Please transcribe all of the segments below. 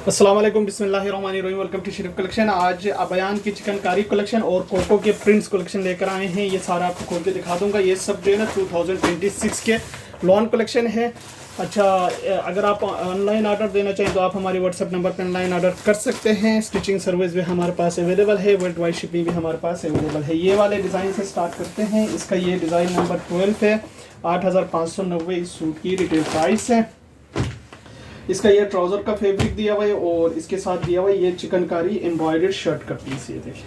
अस्सलाम वालेकुम बिस्मिल्लाहिर्रहमानिर्रहीम। Welcome to Sharif collection. आज अबयान की चिकनकारी कलेक्शन और कोको के प्रिंट्स कलेक्शन लेकर आए हैं। ये सारा आपको खोल के दिखा दूंगा। ये सब जो है ना 2026 के लॉन कलेक्शन है। अच्छा, अगर आप ऑनलाइन ऑर्डर देना चाहें तो आप हमारे व्हाट्सएप नंबर पर ऑनलाइन ऑर्डर कर सकते हैं। स्टिचिंग सर्विस भी हमारे पास अवेलेबल है। वर्ल्ड वाइड शिपिंग भी हमारे पास अवेलेबल है। ये वाले डिज़ाइन से स्टार्ट करते हैं। इसका ये डिज़ाइन नंबर 12 है। 8590 इस सूट की रिटेल प्राइस है। इसका ये ट्राउज़र का फैब्रिक दिया हुआ है और इसके साथ दिया हुआ है ये चिकनकारी एम्ब्रॉयडर्ड शर्ट का पीस। ये देखिए,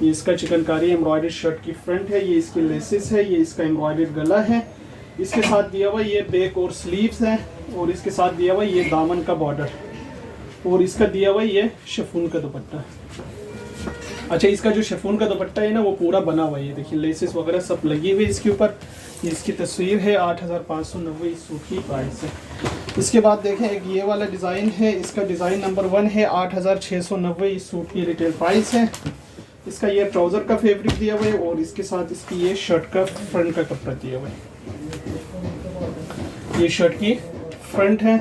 ये इसका चिकनकारी एम्ब्रॉयडर्ड शर्ट की फ्रंट है। ये इसकी लेसेस है। ये इसका एम्ब्रॉयडर्ड गला है। इसके साथ दिया हुआ ये बैक और स्लीव्स है और इसके साथ दिया हुआ ये दामन का बॉर्डर और इसका दिया हुआ ये शिफॉन का दुपट्टा। अच्छा, इसका जो शिफॉन का दुपट्टा है ना वो पूरा बना हुआ है। ये देखिए, लेसेस वगैरह सब लगी हुई इसके ऊपर। ये इसकी तस्वीर है। 8590 इस सूट की प्राइस है। इसके बाद देखें, एक ये वाला डिज़ाइन है। इसका डिज़ाइन नंबर 1 है। 8690 इस सूट की रिटेल प्राइस है। इसका ये ट्राउज़र का फैब्रिक दिया हुआ है और इसके साथ इसकी ये शर्ट का फ्रंट का कपड़ा दिया हुआ है। ये शर्ट की फ्रंट है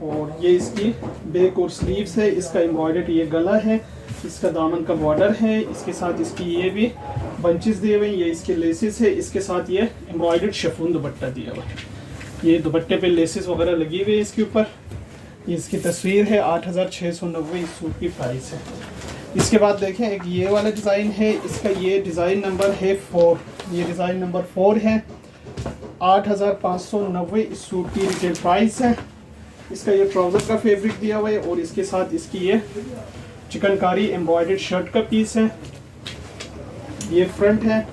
और ये इसकी बैक और स्लीव्स है। इसका एम्ब्रॉयडर्ड ये गला है। इसका दामन का बॉर्डर है। इसके साथ इसकी ये भी बंचेस दिए हुए हैं। ये इसके लेसेस है। इसके साथ ये एम्ब्रॉयडर्ड शिफॉन दुपट्टा दिया हुआ है। ये दुपट्टे पे लेसेस वगैरह लगी हुई है इसके ऊपर। ये इसकी तस्वीर है। 8690 इस सूट की प्राइस है। इसके बाद देखें, एक ये वाला डिज़ाइन है। इसका ये डिज़ाइन नंबर है 4। ये डिज़ाइन नंबर 4 है। 8590 इस सूट की रिटेल प्राइस है। इसका ये ट्राउज़र का फैब्रिक दिया हुआ है और इसके साथ इसकी ये चिकनकारी एम्ब्रॉयडर्ड शर्ट का पीस है। ये फ्रंट है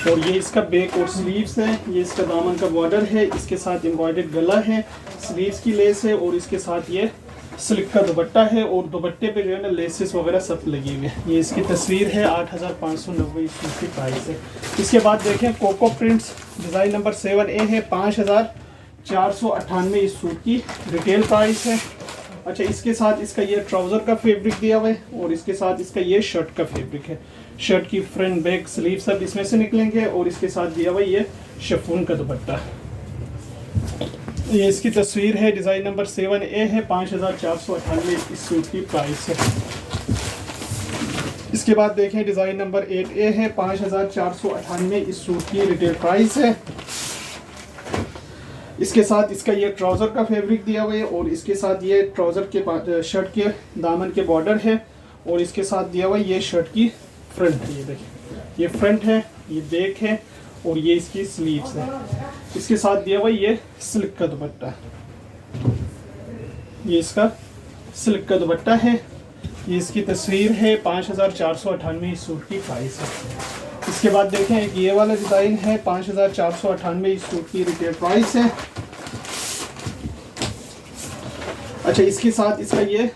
और ये इसका बैक और स्लीव्स है। ये इसका दामन का बॉर्डर है। इसके साथ एम्ब्रॉयडर्ड गला है। स्लीव्स की लेस है और इसके साथ ये सिल्क का दुपट्टा है और दुपट्टे पे जो है ना लेसेस वगैरह सब लगी हुई है। ये इसकी तस्वीर है। 8590 इस सूट की प्राइस है। इसके बाद देखें, cocoa prints design number 7A है। 5498 इस सूट की रिटेल प्राइस है। अच्छा, इसके साथ इसका ये ट्राउज़र का फैब्रिक दिया हुआ है और इसके साथ इसका ये शर्ट का फैब्रिक है। शर्ट की फ्रंट बैक स्लीव सब इसमें से निकलेंगे और इसके साथ दिया हुआ ये शिफॉन का दुपट्टा। ये इसकी तस्वीर है। डिज़ाइन नंबर 7A है। 5498 इस सूट की प्राइस है। इसके बाद देखें, डिज़ाइन नंबर 8A है। 5498 इस सूट की रिटेल प्राइस है। इसके साथ इसका ये ट्राउज़र का फैब्रिक दिया हुआ है और इसके साथ ये ट्राउज़र के शर्ट के दामन के बॉर्डर है और इसके साथ दिया हुआ ये शर्ट की फ्रंट है। ये देखिए, ये फ्रंट है, ये बैक है और ये इसकी स्लीव्स है। इसके साथ दिया हुआ ये सिल्क का दुपट्टा। ये इसका सिल्क का दुपट्टा है। ये इसकी तस्वीर है। 5498 इस सूट की प्राइस है। इसके बाद देखें, एक ये वाला डिज़ाइन है। 5498 इस सूट की रिटेल प्राइस है। अच्छा, इसके साथ इसका ये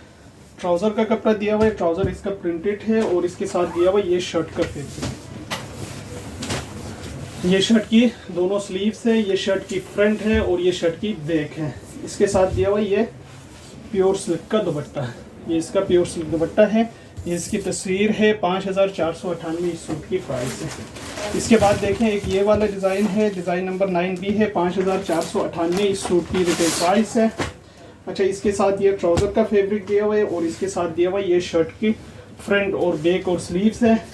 ट्राउज़र का कपड़ा दिया हुआ है। ट्राउज़र इसका प्रिंटेड है और इसके साथ दिया हुआ ये शर्ट का फैब्रिक। ये शर्ट की दोनों स्लीव्स है। ये शर्ट की फ्रंट है और ये शर्ट की बैक है। इसके साथ दिया हुआ ये प्योर सिल्क का दुपट्टा है। ये इसका प्योर सिल्क दुपट्टा है। ये इसकी तस्वीर है। 5498 इस सूट की प्राइस है। इसके बाद देखें, एक ये वाला डिज़ाइन है। डिज़ाइन नंबर 9B है। 5498 इस सूट की रिटेल प्राइस है। अच्छा, इसके साथ ये ट्राउज़र का फैब्रिक दिया हुआ है और इसके साथ दिया हुआ ये शर्ट की फ्रंट और बैक और स्लीव्स है।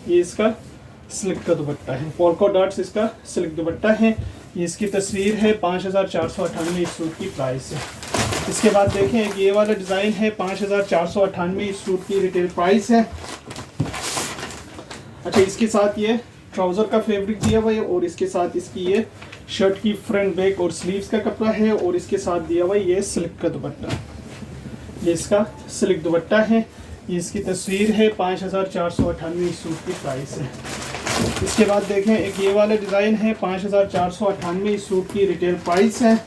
ये इसका सिल्क का दुपट्टा है। पोल्का डॉट्स इसका सिल्क दुपट्टा है। ये इसकी तस्वीर है। 5498 इस सूट की प्राइस है। इसके बाद देखें, एक ये वाला डिज़ाइन है। 5498 इस सूट की रिटेल प्राइस है। अच्छा, इसके साथ ये ट्राउज़र का फैब्रिक दिया हुआ है और इसके साथ इसकी ये शर्ट की फ्रंट बैक और स्लीव्स का कपड़ा है और इसके साथ दिया हुआ ये सिल्क का दुपट्टा। ये इसका सिल्क दुपट्टा है। ये इसकी तस्वीर है। 5498 इस सूट की प्राइस है। इसके बाद देखें, एक ये वाला डिज़ाइन है। 5498 इस सूट की रिटेल प्राइस है।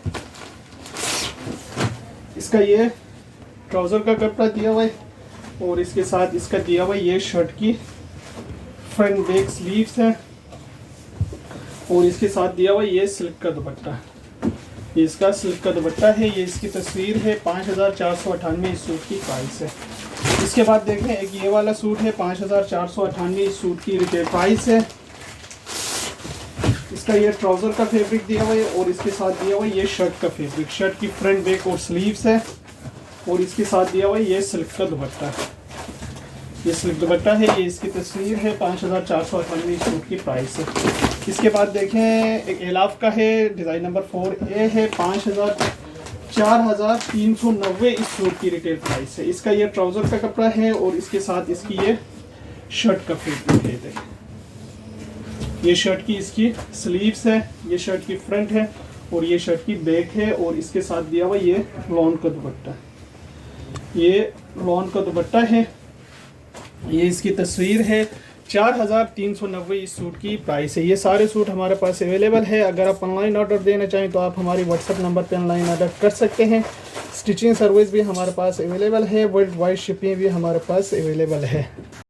इसका ये ट्राउज़र का कपड़ा दिया हुआ है और इसके साथ इसका दिया हुआ ये शर्ट की फ्रंट बैक स्लीव्स है और इसके साथ दिया हुआ ये सिल्क का दुपट्टा। ये इसका सिल्क का दुपट्टा है। ये इसकी तस्वीर है। 5498 इस सूट की प्राइस है। इसके बाद देखें, एक ये वाला सूट है। 5498 इस सूट की रिटेल प्राइस है। इसका ये ट्राउज़र का फैब्रिक दिया हुआ है और इसके साथ दिया हुआ है ये शर्ट का फैब्रिक। शर्ट की फ्रंट बैक और स्लीव्स है। और इसके साथ दिया हुआ है ये सिल्क का दुपट्टा। ये सिल्क दुपट्टा है, ये इसकी तस्वीर है। 5498 इस सूट की प्राइस है। इसके बाद देखें एक एलाफ का है, डिज़ाइन नंबर 4A है। 4390 इस सूट की रिटेल प्राइस है। इसका ये ट्राउज़र का कपड़ा है और इसके साथ इसकी ये शर्ट का फैब्रिक है। देखें ये शर्ट की इसकी स्लीव्स है, ये शर्ट की फ्रंट है और ये शर्ट की बैक है और इसके साथ दिया हुआ ये लॉन का दुपट्टा। ये लॉन का दुपट्टा है, ये इसकी तस्वीर है। 4390 इस सूट की प्राइस है। ये सारे सूट हमारे पास अवेलेबल है। अगर आप ऑनलाइन ऑर्डर देना चाहें तो आप हमारी व्हाट्सएप नंबर पर ऑनलाइन ऑर्डर कर सकते हैं। स्टिचिंग सर्विस भी हमारे पास अवेलेबल है, वर्ल्ड वाइड शिपिंग भी हमारे पास अवेलेबल है।